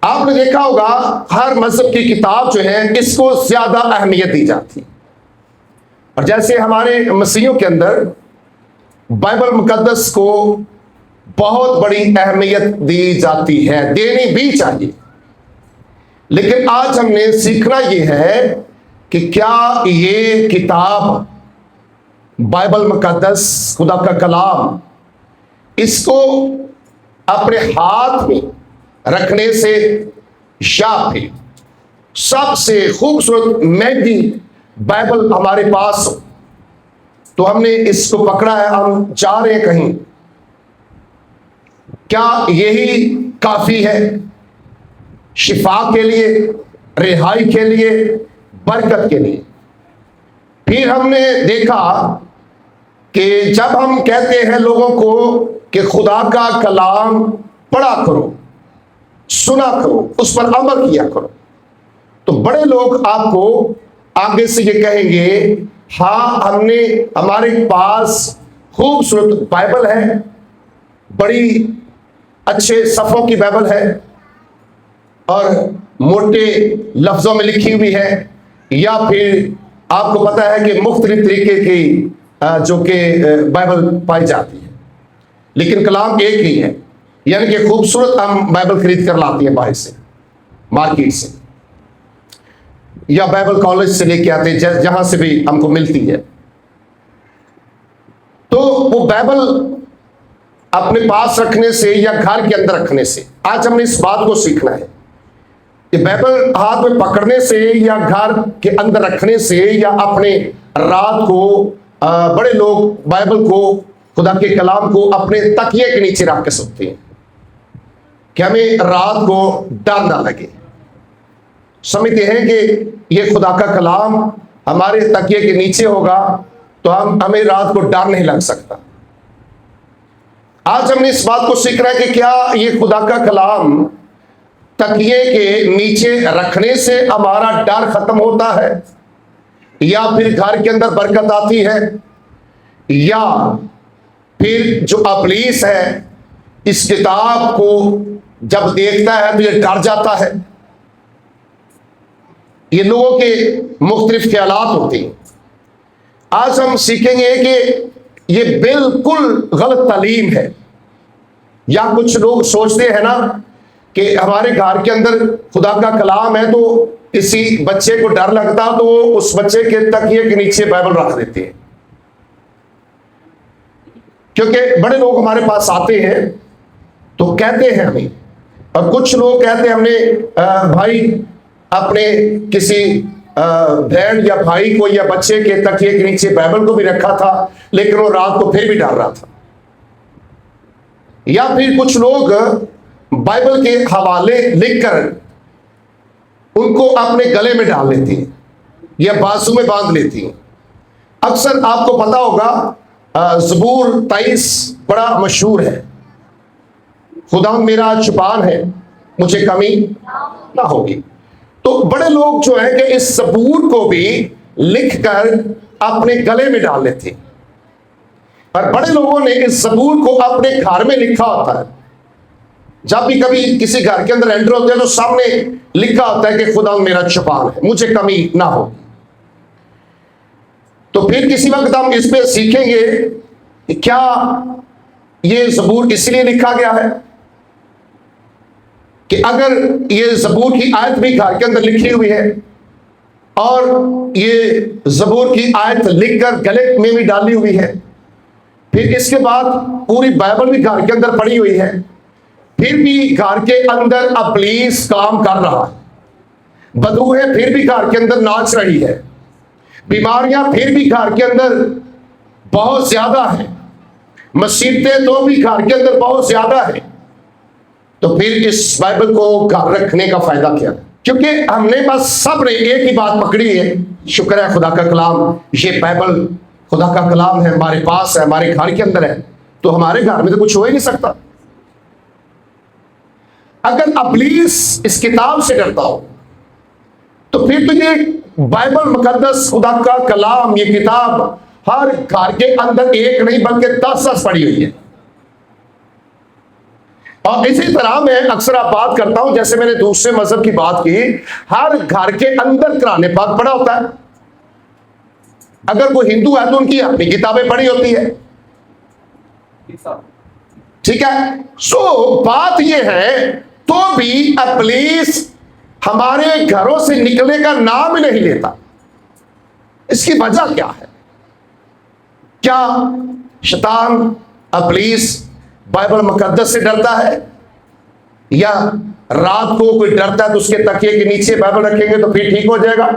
آپ نے دیکھا ہوگا ہر مذہب کی کتاب جو ہے اس کو زیادہ اہمیت دی جاتی، اور جیسے ہمارے مسیحیوں کے اندر بائبل مقدس کو بہت بڑی اہمیت دی جاتی ہے، دینی بھی چاہیے۔ لیکن آج ہم نے سیکھنا یہ ہے کہ کیا یہ کتاب بائبل مقدس خدا کا کلام اس کو اپنے ہاتھ میں رکھنے سے یا پھر سب سے خوبصورت مہنگی بائبل ہمارے پاس ہو تو ہم نے اس کو پکڑا ہے، ہم جا رہے ہیں کہیں، کیا یہی کافی ہے شفا کے لیے، رہائی کے لیے، برکت کے لیے؟ پھر ہم نے دیکھا کہ جب ہم کہتے ہیں لوگوں کو کہ خدا کا کلام پڑھا کرو، سنا کرو، اس پر عمل کیا کرو، تو بڑے لوگ آپ کو آگے سے یہ کہیں گے ہاں ہم نے، ہمارے پاس خوبصورت بائبل ہے، بڑی اچھے صفوں کی بائبل ہے اور موٹے لفظوں میں لکھی ہوئی ہے، یا پھر آپ کو پتا ہے کہ مختلف طریقے کی جو کہ بائبل پائی جاتی ہے، لیکن کلام ایک ہی ہے، یعنی کہ خوبصورت ہم بائبل خرید کر لاتے ہیں باہر سے، مارکیٹ سے، یا بائبل کالج سے لے کے آتے ہیں، جہاں سے بھی ہم کو ملتی ہے۔ تو وہ بائبل اپنے پاس رکھنے سے یا گھر کے اندر رکھنے سے، آج ہم نے اس بات کو سیکھنا ہے کہ بائبل ہاتھ میں پکڑنے سے یا گھر کے اندر رکھنے سے یا اپنے رات کو بڑے لوگ بائبل کو، خدا کے کلام کو اپنے تکیے کے نیچے رکھ کے سوتے ہیں کہ ہمیں رات کو ڈر نہ لگے، سمجھتے ہیں کہ یہ خدا کا کلام ہمارے تکیے کے نیچے ہوگا تو ہمیں رات کو ڈر نہیں لگ سکتا۔ آج ہم نے اس بات کو سیکھنا ہے کہ کیا یہ خدا کا کلام تکیے کے نیچے رکھنے سے ہمارا ڈر ختم ہوتا ہے، یا پھر گھر کے اندر برکت آتی ہے، یا پھر جو ابلیس ہے اس کتاب کو جب دیکھتا ہے تو یہ ڈر جاتا ہے؟ یہ لوگوں کے مختلف خیالات ہوتے ہیں۔ آج ہم سیکھیں گے کہ یہ بالکل غلط تعلیم ہے، یا کچھ لوگ سوچتے ہیں نا کہ ہمارے گھر کے اندر خدا کا کلام ہے تو کسی بچے کو ڈر لگتا تو وہ اس بچے کے تکیے کے نیچے بائبل رکھ دیتے ہیں، کیونکہ بڑے لوگ ہمارے پاس آتے ہیں تو کہتے ہیں ہمیں، اور کچھ لوگ کہتے ہیں ہم نے بھائی اپنے کسی بہن یا بھائی کو یا بچے کے تکیے کے نیچے بائبل کو بھی رکھا تھا لیکن وہ رات کو پھر بھی ڈر رہا تھا۔ یا پھر کچھ لوگ بائبل کے حوالے لکھ کر ان کو اپنے گلے میں ڈال لیتے ہیں یا بازو میں باندھ لیتے ہیں۔ اکثر آپ کو پتا ہوگا زبور 23 بڑا مشہور ہے، خدا میرا چوپان ہے مجھے کمی نہ ہوگی۔ تو بڑے لوگ جو ہے کہ اس زبور کو بھی لکھ کر اپنے گلے میں ڈال لیتے ہیں، اور بڑے لوگوں نے اس زبور کو اپنے گھر میں لکھا ہوتا ہے۔ جب بھی کبھی کسی گھر کے اندر انٹر ہوتے ہیں تو سامنے لکھا ہوتا ہے کہ خدا میرا چوپان ہے مجھے کمی نہ ہو۔ تو پھر کسی وقت ہم اس پہ سیکھیں گے کہ کیا یہ زبور اس لیے لکھا گیا ہے کہ اگر یہ زبور کی آیت بھی گھر کے اندر لکھی ہوئی ہے اور یہ زبور کی آیت لکھ کر گلے میں بھی ڈالی ہوئی ہے، پھر اس کے بعد پوری بائبل بھی گھر کے اندر پڑی ہوئی ہے، پھر بھی گھر کے اندر ابلیس کام کر رہا ہے، بدوہیں پھر بھی گھر کے اندر ناچ رہی ہے، بیماریاں پھر بھی گھر کے اندر بہت زیادہ ہیں، مصیبتیں تو بھی گھر کے اندر بہت زیادہ ہیں، تو پھر اس بائبل کو گھر رکھنے کا فائدہ کیا؟ کیونکہ ہم نے بس سب نے ایک ہی بات پکڑی ہے، شکر ہے خدا کا کلام، یہ بائبل خدا کا کلام ہے، ہمارے پاس ہے، ہمارے گھر کے اندر ہے، تو ہمارے گھر میں تو کچھ ہو ہی نہیں سکتا۔ اگر ابلیس اس کتاب سے ڈرتا ہو تو پھر تو یہ بائبل مقدس خدا کا کلام، یہ کتاب ہر گھر کے اندر ایک نہیں بلکہ 10 پڑی ہوئی ہے۔ اور اسی طرح میں اکثر آپ بات کرتا ہوں، جیسے میں نے دوسرے مذہب کی بات کی، ہر گھر کے اندر قرآن پاک پڑھا ہوتا ہے. اگر کوئی ہندو ہے تو ان کی اپنی کتابیں پڑھی ہوتی ہے. ٹھیک ہے. سو بات یہ ہے تو بھی ابلیس ہمارے گھروں سے نکلنے کا نام ہی نہیں لیتا. اس کی وجہ کیا ہے؟ کیا شیطان ابلیس بائبل مقدس سے ڈرتا ہے؟ یا رات کو کوئی ڈرتا ہے تو اس کے تکیے کے نیچے بائبل رکھیں گے تو پھر ٹھیک ہو جائے گا؟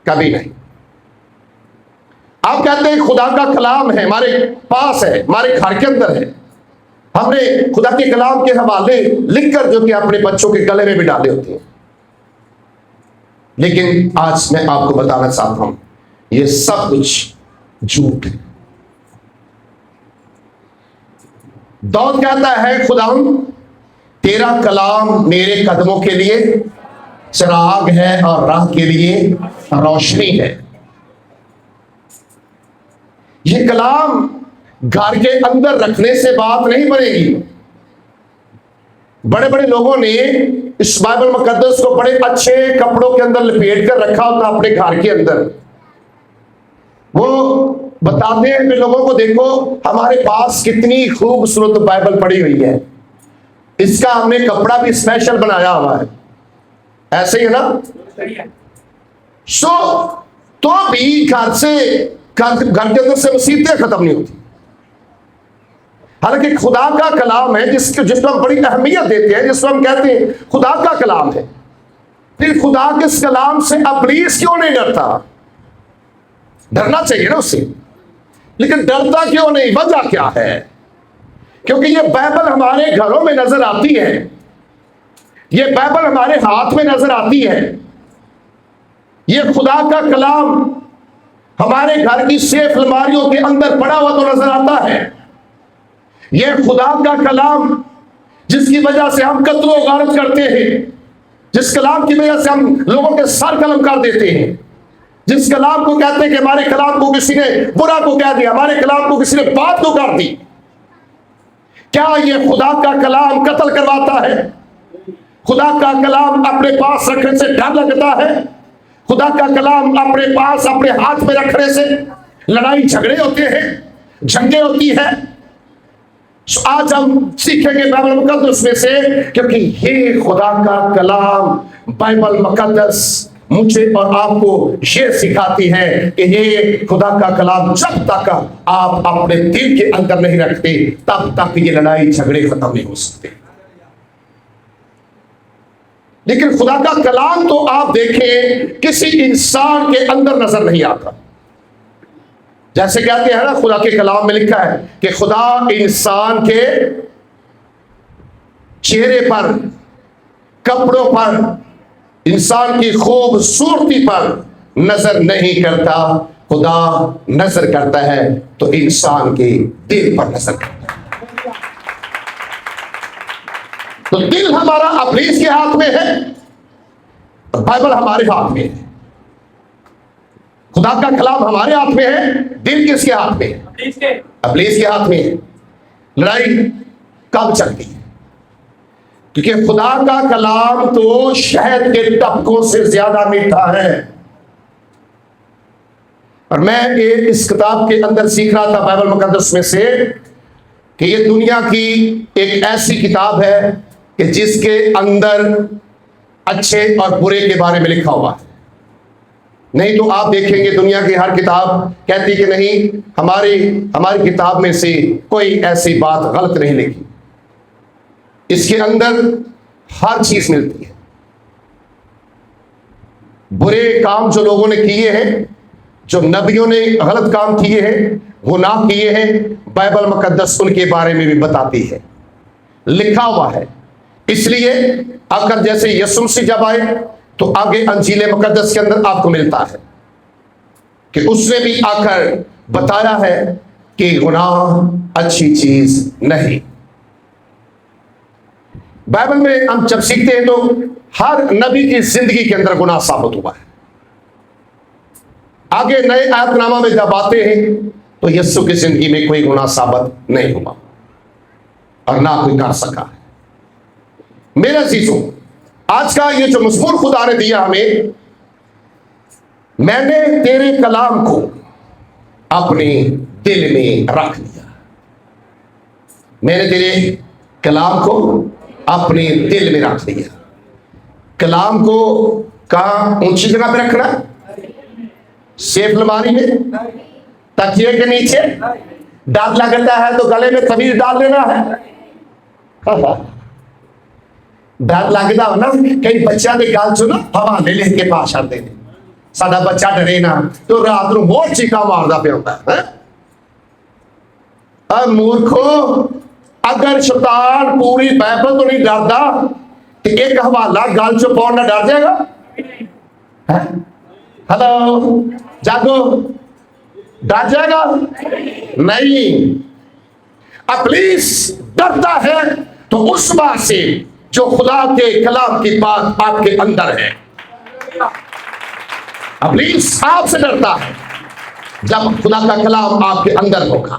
کبھی نہیں. آپ کہتے ہیں خدا کا کلام ہے ہمارے پاس ہے، ہمارے گھر کے اندر ہے، ہم نے خدا کے کلام کے حوالے لکھ کر جو کہ اپنے بچوں کے گلے میں بھی ڈالے ہوتے ہیں. لیکن آج میں آپ کو بتانا چاہتا ہوں یہ سب کچھ جھوٹ ہے. داؤد کہتا ہے خداوند تیرا کلام میرے قدموں کے لیے چراغ ہے اور راہ کے لیے روشنی ہے. یہ کلام گھر کے اندر رکھنے سے بات نہیں بنے گی. بڑے بڑے لوگوں نے اس بائبل مقدس کو بڑے اچھے کپڑوں کے اندر لپیٹ کر رکھا ہوتا اپنے گھر کے اندر. وہ بتاتے ہیں کہ لوگوں کو دیکھو ہمارے پاس کتنی خوبصورت بائبل پڑی ہوئی ہے، اس کا ہم نے کپڑا بھی اسپیشل بنایا ہوا ہے. ایسے ہی ہے نا؟ سو تو بھی گھر کے اندر سے مصیبتیں ختم نہیں ہوتی. حالانکہ خدا کا کلام ہے جس کو ہم بڑی اہمیت دیتے ہیں، جس کو ہم کہتے ہیں خدا کا کلام ہے. پھر خدا کے اس کلام سے ابلیس کیوں نہیں ڈرتا؟ ڈرنا چاہیے نا اس سے، لیکن ڈرتا کیوں نہیں؟ وجہ کیا ہے؟ کیونکہ یہ بائبل ہمارے گھروں میں نظر آتی ہے، یہ بائبل ہمارے ہاتھ میں نظر آتی ہے، یہ خدا کا کلام ہمارے گھر کی سیف الماریوں کے اندر پڑا ہوا تو نظر آتا ہے. یہ خدا کا کلام جس کی وجہ سے ہم قتل و غارت کرتے ہیں، جس کلام کی وجہ سے ہم لوگوں کے سر قلم کر دیتے ہیں، جس کلام کو کہتے ہیں کہ ہمارے کلام کو کسی نے برا کو کہہ دیا، ہمارے کلام کو کسی نے بات کو کر دی. کیا یہ خدا کا کلام قتل کرواتا ہے؟ خدا کا کلام اپنے پاس رکھنے سے ڈر لگتا ہے؟ خدا کا کلام اپنے پاس اپنے ہاتھ میں رکھنے سے لڑائی جھگڑے ہوتے ہیں، جنگیں ہوتی ہیں؟ آج ہم سیکھیں گے بائبل مقدس میں سے، کیونکہ یہ خدا کا کلام بائبل مقدس مجھے اور آپ کو یہ سکھاتی ہے کہ یہ خدا کا کلام جب تک آپ اپنے دل کے اندر نہیں رکھتے تب تک یہ لڑائی جھگڑے ختم نہیں ہو سکتے. لیکن خدا کا کلام تو آپ دیکھیں کسی انسان کے اندر نظر نہیں آتا. جیسے کہتے ہیں نا خدا کے کلام میں لکھا ہے کہ خدا انسان کے چہرے پر، کپڑوں پر، انسان کی خوبصورتی پر نظر نہیں کرتا، خدا نظر کرتا ہے تو انسان کے دل پر نظر کرتا ہے. تو دل ہمارا ابلیس کے ہاتھ میں ہے، بائبل ہمارے ہاتھ میں ہے. خدا کا کلام ہمارے ہاتھ میں ہے، دل کس کے ہاتھ میں ہے؟ ابلیس کے ہاتھ میں ہے. لڑائی کب چلتی ہے؟ کیونکہ خدا کا کلام تو شہد کے ٹپکوں سے زیادہ میٹھا ہے. اور میں اس کتاب کے اندر سیکھ رہا تھا بائبل مقدس میں سے کہ یہ دنیا کی ایک ایسی کتاب ہے کہ جس کے اندر اچھے اور برے کے بارے میں لکھا ہوا ہے. نہیں تو آپ دیکھیں گے دنیا کی ہر کتاب کہتی کہ نہیں ہماری کتاب میں سے کوئی ایسی بات غلط نہیں لکھی. اس کے اندر ہر چیز ملتی ہے. برے کام جو لوگوں نے کیے ہیں، جو نبیوں نے غلط کام کیے ہیں، گناہ کیے ہیں، بائبل مقدس ان کے بارے میں بھی بتاتی ہے، لکھا ہوا ہے. اس لیے اگر جیسے یسوع مسیح جب آئے تو آگے انجیل مقدس کے اندر آپ کو ملتا ہے کہ اس نے بھی آ کر بتایا ہے کہ گناہ اچھی چیز نہیں. بائبل میں ہم جب سیکھتے ہیں تو ہر نبی کی زندگی کے اندر گناہ ثابت ہوا ہے. آگے نئے آیت نامہ میں جب آتے ہیں تو یسوع کی زندگی میں کوئی گناہ ثابت نہیں ہوا. اور نہ کوئی کر سکا ہے۔ میرے عزیزوں، آج کا یہ جو مضمون خدا نے دیا ہمیں، میں نے تیرے کلام کو اپنے دل میں رکھ لیا۔ میں نے تیرے کلام کو اپنے دل میں رکھ لیا۔ کلام کو کہاں اونچی جگہ پہ رکھنا؟ سیف الماری میں، تکیے کے نیچے؟ ڈر لگتا ہے تو گلے میں طویل ڈال لینا ہے۔ ڈر لگتا ہو نا، کئی بچہ کے گل چ نا حوالے لے کے پا چڑھتے ہیں، ساڈا بچہ ڈرے نا تو رات نو بہت چیخا ماردا پیا ہوتا ہے۔ مورکھو، اگر شیطان پوری بائبل تو نہیں ڈردا تو ایک حوالہ گل چ پاؤن نہ ڈر جائے گا؟ ہلو جاگو، ڈر جائے گا؟ نہیں۔ ابلیس ڈرتا ہے تو اس بات سے جو خدا کے کلام کی بات آپ کے اندر ہے۔ ابلیس آپ سے ڈرتا ہے جب خدا کا کلام آپ کے اندر ہوگا۔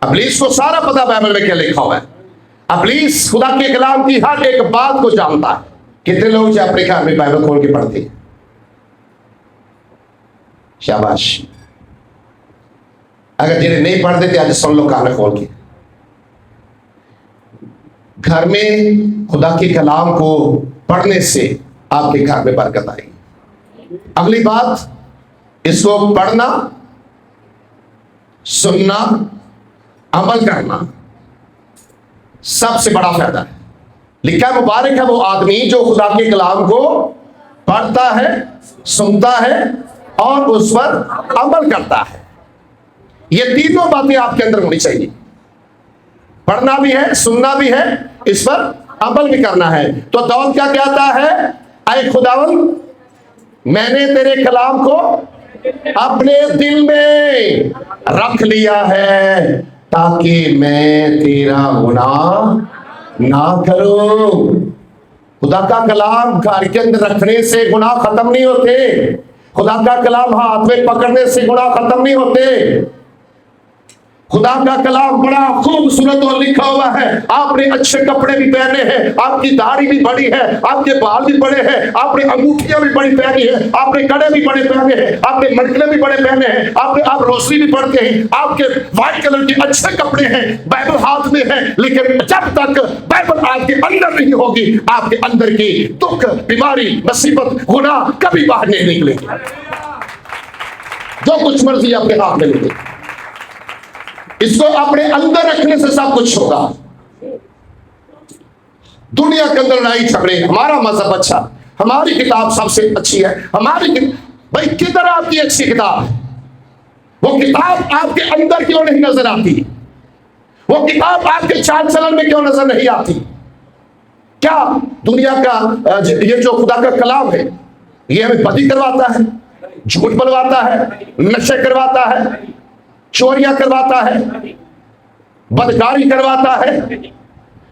ابلیس کو سارا پتہ بائبل میں کیا لکھا ہوا ہے۔ ابلیس خدا کے کلام کی ہر ایک بات کو جانتا ہے۔ کتنے لوگ جو اپنے گھر میں بائبل کھول کے پڑھتے ہیں؟ شاباش۔ اگر جنہیں نہیں پڑھتے تھے آج سن لو کان کھول کے۔ گھر میں خدا کے کلام کو پڑھنے سے آپ کے گھر میں برکت آئے گی۔ اگلی بات، اس کو پڑھنا، سننا، عمل کرنا سب سے بڑا فائدہ ہے۔ لکھا ہے مبارک ہے وہ آدمی جو خدا کے کلام کو پڑھتا ہے، سنتا ہے اور اس پر عمل کرتا ہے۔ یہ تینوں باتیں آپ کے اندر ہونی چاہیے۔ پڑھنا بھی ہے، سننا بھی ہے، اس پر عمل بھی کرنا ہے۔ تو داؤد کیا کہتا ہے؟ اے خداوند، میں نے تیرے کلام کو اپنے دل میں رکھ لیا ہے تاکہ میں تیرا گناہ نہ کروں۔ خدا کا کلام گھر کے اندر رکھنے سے گناہ ختم نہیں ہوتے۔ خدا کا کلام ہاتھ میں پکڑنے سے گناہ ختم نہیں ہوتے۔ خدا کا کلام بڑا خوبصورت اور لکھا ہوا ہے۔ آپ نے اچھے کپڑے بھی پہنے ہیں، آپ کی داڑھی بھی بڑی ہے، آپ کے بال بھی بڑے ہیں، آپ نے انگوٹھیاں بھی بڑی پہنی ہیں، آپ نے کڑے بھی بڑے پہنے ہیں، آپ نے منگلے بھی بڑے پہنے ہیں، آپ روسری بھی پڑھتے ہیں، آپ کے وائٹ کلر کے اچھے کپڑے ہیں، بائبل ہاتھ میں ہے، لیکن جب تک بائبل آپ کے اندر نہیں ہوگی، آپ کے اندر کی دکھ، بیماری، مصیبت، گناہ کبھی باہر نہیں نکلے گی۔ جو کچھ مرضی آپ کے ہاتھ میں لے، اس کو اپنے اندر رکھنے سے سب کچھ ہوگا۔ دنیا کے اندر لڑائی جھگڑے، ہمارا مذہب اچھا، ہماری کتاب سب سے اچھی ہے، بھائی کدھر آپ کی اچھی کتاب ہے؟ وہ کتاب آپ کے اندر کیوں نہیں نظر آتی؟ وہ کتاب آپ کے چال چلن میں کیوں نظر نہیں آتی؟ کیا دنیا کا یہ جو خدا کا کلام ہے یہ ہمیں بدی کرواتا ہے، جھوٹ بلواتا ہے، نشے کرواتا ہے، چوریاں کرواتا ہے، بدکاری کرواتا ہے،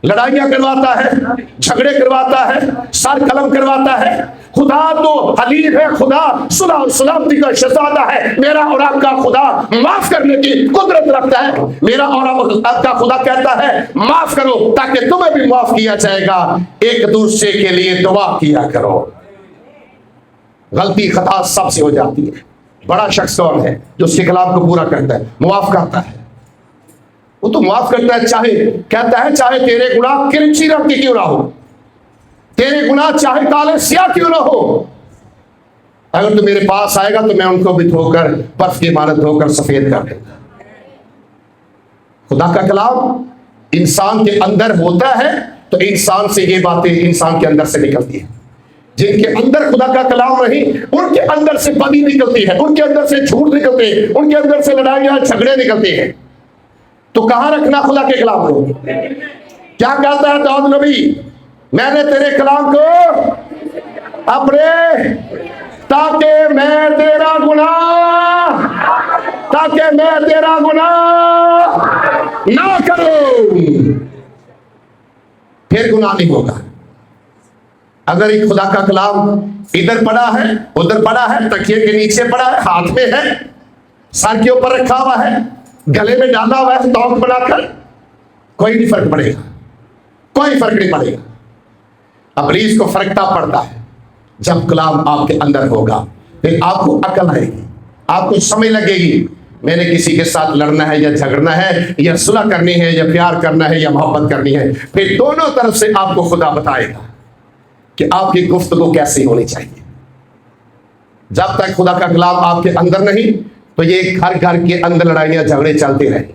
لڑائیاں کرواتا ہے، جھگڑے کرواتا ہے، سر قلم کرواتا ہے؟ خدا تو حلیم ہے، خدا صلح اور سلامتی کا شہزادہ ہے۔ میرا اور آپ کا خدا معاف کرنے کی قدرت رکھتا ہے۔ میرا اور آپ کا خدا کہتا ہے معاف کرو تاکہ تمہیں بھی معاف کیا جائے گا، ایک دوسرے کے لیے دعا کیا کرو۔ غلطی خطا سب سے ہو جاتی ہے۔ بڑا شخص کون ہے جو اس کے کلام کو پورا کرتا ہے، معاف کرتا ہے؟ وہ تو معاف کرتا ہے، کہتا ہے چاہے تیرے گناہ کرنچی رنگ کے کیوں نہ ہو، تیرے گناہ چاہے کالے سیاہ کیوں نہ ہو، اگر تو میرے پاس آئے گا تو میں ان کو بھی دھو کر برف کی مانند دھو کر سفید کر دوں گا۔ خدا کا کلام انسان کے اندر ہوتا ہے تو انسان سے یہ باتیں انسان کے اندر سے نکلتی ہیں۔ جن کے اندر خدا کا کلام نہیں، ان کے اندر سے بدی نکلتی ہے، ان کے اندر سے جھوٹ نکلتے ہیں، ان کے اندر سے لڑائیاں جھگڑے نکلتے ہیں۔ تو کہاں رکھنا خدا کے کلام کو؟ کیا کہتا ہے داؤد نبی؟ میں نے تیرے کلام کو اپنے تاکہ میں تیرا گناہ نہ کروں۔ پھر گناہ نہیں ہوگا۔ اگر ایک خدا کا کلام ادھر پڑا ہے، ادھر پڑا ہے، تکیے کے نیچے پڑا ہے، ہاتھ میں ہے، سر کے اوپر رکھا ہوا ہے، گلے میں ڈالا ہوا ہے توق بنا کر، کوئی نہیں فرق پڑے گا، کوئی فرق نہیں پڑے گا۔ ابلیس کو فرق تب پڑتا ہے جب کلام آپ کے اندر ہوگا، پھر آپ کو عقل آئے گی، آپ کو سمجھ لگے گی میں نے کسی کے ساتھ لڑنا ہے یا جھگڑنا ہے یا صلح کرنی ہے یا پیار کرنا ہے یا محبت کرنی ہے، پھر دونوں طرف سے آپ کو خدا بتائے گا کہ آپ کی گفتگو کیسی ہونی چاہیے۔ جب تک خدا کا کلام آپ کے اندر نہیں تو یہ گھر گھر کے اندر لڑائیاں جھگڑے چلتے رہیں۔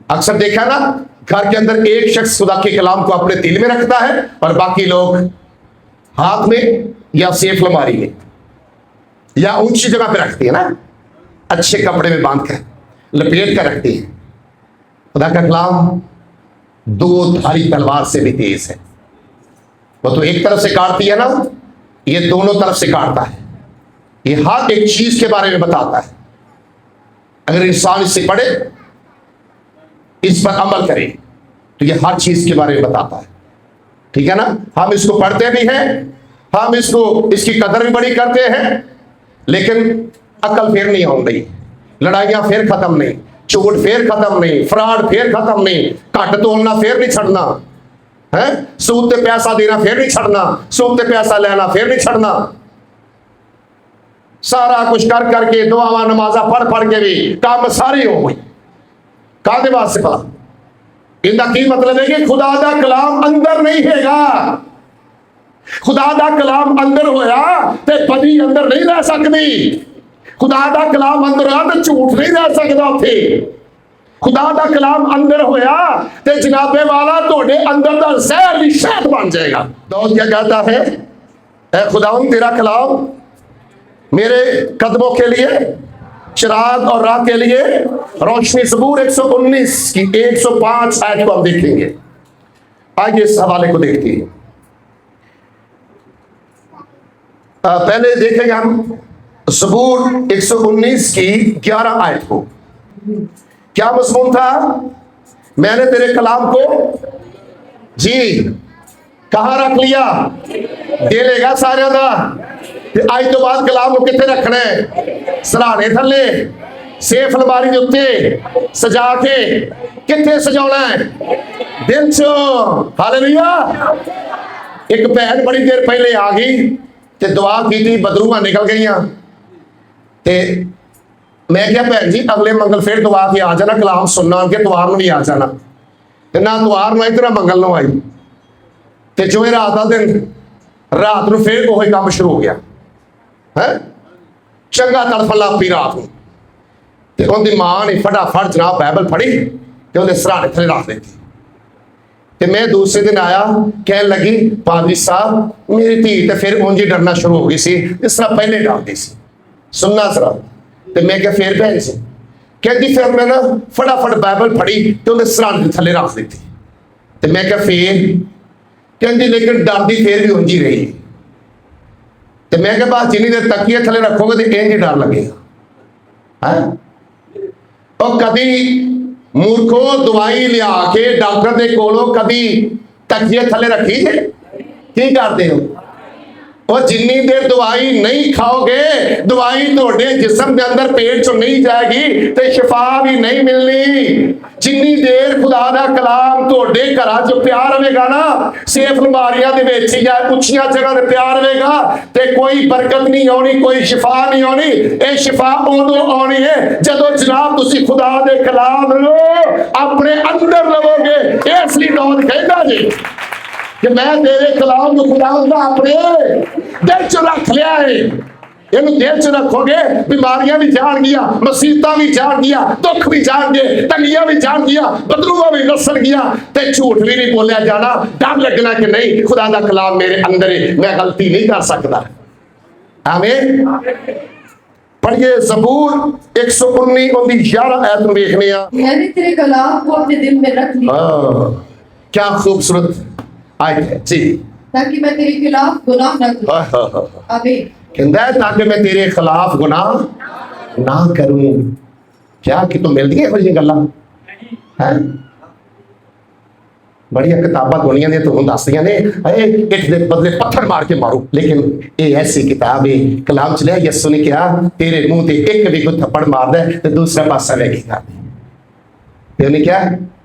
اکثر دیکھا نا، گھر کے اندر ایک شخص خدا کے کلام کو اپنے دل میں رکھتا ہے اور باقی لوگ ہاتھ میں یا سیف الماری میں یا اونچی جگہ پہ رکھتی ہے نا، اچھے کپڑے میں باندھ کر لپیٹ کر رکھتی ہے۔ خدا کا کلام دو دھاری تلوار سے بھی تیز ہے، وہ تو ایک طرف سے کاٹتی ہے نا، یہ دونوں طرف سے کاٹتا ہے۔ یہ ہر ایک چیز کے بارے میں بتاتا ہے۔ اگر انسان اس سے پڑھے، اس پر عمل کرے تو یہ ہر چیز کے بارے میں بتاتا ہے، ٹھیک ہے نا۔ ہم اس کو پڑھتے بھی ہیں، ہم اس کی قدر بھی بڑی کرتے ہیں، لیکن عقل پھر نہیں ہو رہی، لڑائیاں پھر ختم نہیں، چوٹ پھر ختم نہیں، فراڈ پھر ختم نہیں، کٹ تولنا پھر نہیں چھڑنا، سود تے پیسہ دینا پھر نہیں چھڑنا، سود تے پیسہ لینا پھر نہیں چھڑنا۔ سارا کچھ کر کر کے دعا نمازہ پڑھ پڑھ کے بھی کام ساری ہو گئی۔ کہاں بات سے پڑھا ان کا کی مطلب ہے کہ خدا دا کلام اندر نہیں ہے گا۔ خدا دا کلام اندر ہویا تے بدی اندر نہیں رہ سکتی، خدا دا کلام اندر ہویا تے جھوٹ نہیں رہ سکتا اتھے، خدا دا کلام اندر ہویا تے جناب والا توڑے اندر دا زہر بھی شہد بن جائے گا۔ داؤد کیا کہتا ہے، اے خداوند تیرا کلام میرے قدموں کے لیے چراغ اور راہ کے لیے روشنی۔ زبور 119 کی 105 آیت کو ہم دیکھیں گے۔ آئیے اس حوالے کو دیکھتے ہیں۔ پہلے دیکھیں گے ہم زبور 119 کی 11 آیت کو۔ کیا مضمون تھا؟ میں نے تیرے کلام کو جی کہاں رکھ لیا؟ دے گا سارے دا آج تو بعد کلام کو کتنے رکھنا ہے؟ سرانے تھلے، سیف الماری دے اوتے سجا کے کتنے سجاونا ہے؟ دل چو۔ ہاللیلویا۔ ایک بہن بڑی دیر پہلے آ گئی تے دعا کی تھی، بدروہاں نکل گئیاں تے میں کیا بہن جی اگلے منگل پھر دعا کی آ جانا، کلام سننا ان کے توار نہیں آ جانا، نہ توار نہ ادھر منگل نہ آئی تے جو رات دا دن رات نو پھر وہی کام شروع ہو گیا، چنگا تڑفن لگ پئی رات نو تے ان دی ماں نے فٹافٹ جناب بائبل پڑھی تے انہیں سرانے تھلے رکھ دیتی تے میں دوسرے دن آیا کہنے لگی پادری صاحب میری دھی تے پھر اونجی ڈرنا شروع ہو گئی سی جس طرح پہلے ڈرتی سی، سننا ذرا تے میں کیا پھر بہن سی کہتی پھر میں نا فٹافٹ بائبل پڑھی تے انہیں سرانے تھلے رکھ دیتی تے میں کیا پھر کہندی لیکن ڈردی پھر بھی اونجی رہی تے میں کہ بس جنی دیر تکیے تھلے رکھو گے تو انج ڈر لگے گا۔ اور کبھی مورکھو دوائی لیا کے ڈاکٹر دے کولو کبھی تکیے تھلے رکھی جے کی کرتے ہو؟ اور جنی دیر دوائی نہیں کھاؤ گے دوائی توڑے جسم کے اندر پیٹ چو نہیں جائے گی تے شفا بھی نہیں ملنی۔ جنی دیر خدا دا کلام توڑے کرا جو پیار ہوئے گا نا، سیف الماریاں دے ویچی جائے اچھیاں جگہ دے پیار ہوئے گا تے کوئی برکت نہیں ہونی، کوئی شفا نہیں ہونی۔ اے شفا اودو ہونی ہے جدو جناب تسی خدا دے کلام لو اپنے اندر لو گے۔ اس لیے داؤد کہتا جی کہ میں تیرے کلام کو خدا اپنے دل چ رکھ لیا ہے۔ یہ دل چ رکھو گے بیماریاں بھی جان گیا، مصیبتاں بھی جان گیا، دکھ بھی جان گے، تنگیاں بھی جان گیا، بدروہاں بھی نسل گیا تے جھوٹ بھی نہیں بولیا جانا۔ ڈر لگنا کہ نہیں خدا دا کلام میرے اندر ہے، میں غلطی نہیں کر سکتا۔ آمین۔ پڑھیے زبور 119 ان دی 11 آیت میں دیکھنے ہیں۔ میں نے تیرے کلام کو اپنے دل میں رکھ لیا۔ کیا خوبصورت آیت ہے جی، تاکہ میں تیرے خلاف گناہ نہ کروں۔ آمین۔ کہندا ہے تاکہ میں تیرے خلاف گناہ نہ کروں۔ کیا کہ تو مل گئی یہ گلاں ہیں بڑی کتاباں دنیا نے تو دس دیاں نے ایک دے بدلے پتھر مار کے مارو، لیکن یہ ایسی کتاب ہے کلام چلے یسو نے کہا تیرے منہ تے ایک بھی کوئی تھپڑ مار دے تو دوسرا پاسا لے کے کر دے۔ انہیں کیا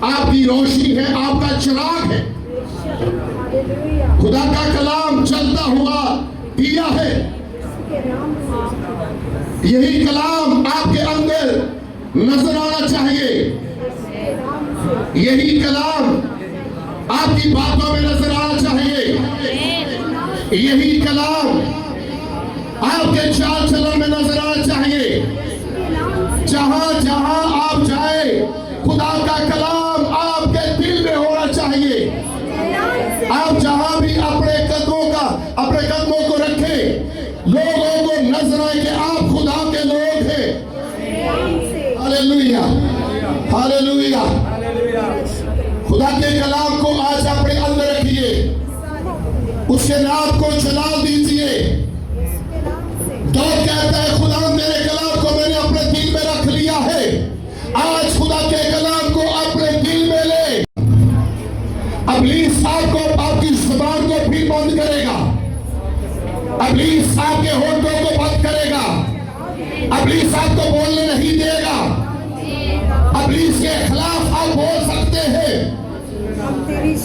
آپ کی روشنی ہے، آپ کا چراغ ہے. خدا کا کلام چلتا ہوا دیا ہے. یہی کلام آپ کے اندر نظر آنا چاہیے. یہی کلام آپ کی باتوں میں نظر آنا چاہیے. یہی کلام آپ کے چال چلن میں نظر آنا چاہیے. جہاں جہاں آپ جائیں خدا کا کلام آپ کے دل میں ہونا چاہیے. آپ جہاں بھی اپنے قدموں کو رکھیں، لوگوں کو نظر آئے کہ آپ خدا کے لوگ ہیں. ہاللیلویہ ہاللیلویہ. خدا کے کلام کو آج اپنے اندر رکھیے، اس کے نام کو جلال دیجیے. داؤد کہتا ہے خدا میرے کلام کو میں نے اپنے دل میں رکھ لیا ہے. آج خدا کے کلام کو اپنے دل میں لے. ابلیس آپ کی زبان کو بھی بند کرے گا. ابلیس آپ کے ہونٹوں کو بند کرے گا. ابلیس آپ کو بولنے نہیں دے گا. ابلیس کے خلاف آپ بول سکتے ہیں.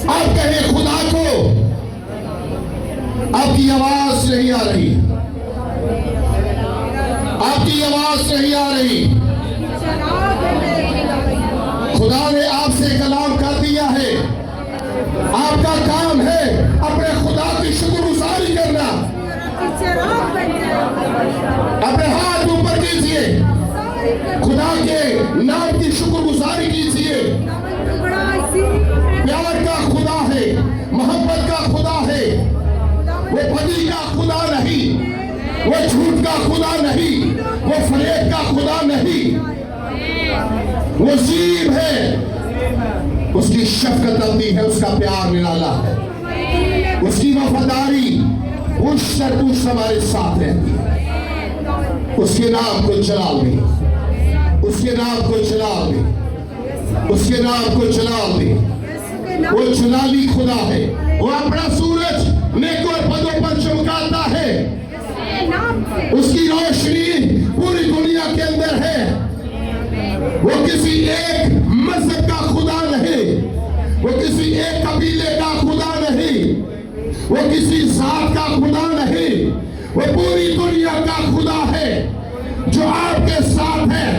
آپ کہیں خدا کو آپ کی آواز نہیں آ رہی، آپ کی آواز نہیں آ رہی. خدا نے آپ سے کلام کر دیا ہے. آپ کا کام ہے اپنے خدا کی شکر گزاری کرنا. اپنے ہاتھ اوپر کیجئے، خدا کے نام کی شکر گزاری کیجئے. پیار کا خدا ہے، محبت کا خدا ہے. وہ بدی کا خدا نہیں، وہ جھوٹ کا خدا نہیں، وہ فریب کا خدا نہیں. وہ عظیم ہے، اس کی شفقت ابدی ہے، اس کا پیار نرالا ہے، اس کی وفاداری اس شرط ہمارے ساتھ رہتی ہے. اس کے نام کو جلال دے، اس کے نام کو جلال دے، اس کے نام کو جلال دے. وہ جلالی خدا ہے. وہ اپنا سورج نیک اور بدوں پر چمکاتا ہے. اس کی روشنی پوری دنیا کے اندر ہے. وہ کسی ایک مذہب کا خدا نہیں، وہ کسی ایک قبیلے کا خدا نہیں، وہ کسی ذات کا خدا نہیں. وہ پوری دنیا کا خدا ہے جو آپ کے ساتھ ہے.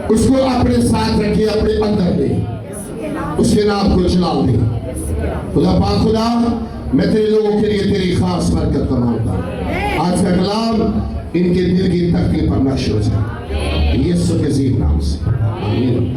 اس کو اپنے ساتھ رکھیے، اپنے اندر دے، اس کے نام کو جلال دے. خدا پاک خدا میں تیرے لوگوں کے لیے تیری خاص برکت کا مانگتا ہوں. آج کا کلام ان کے دل کی تکلیف پر نشر ہو جائے یسوع کے عظیم نام سے. آمین.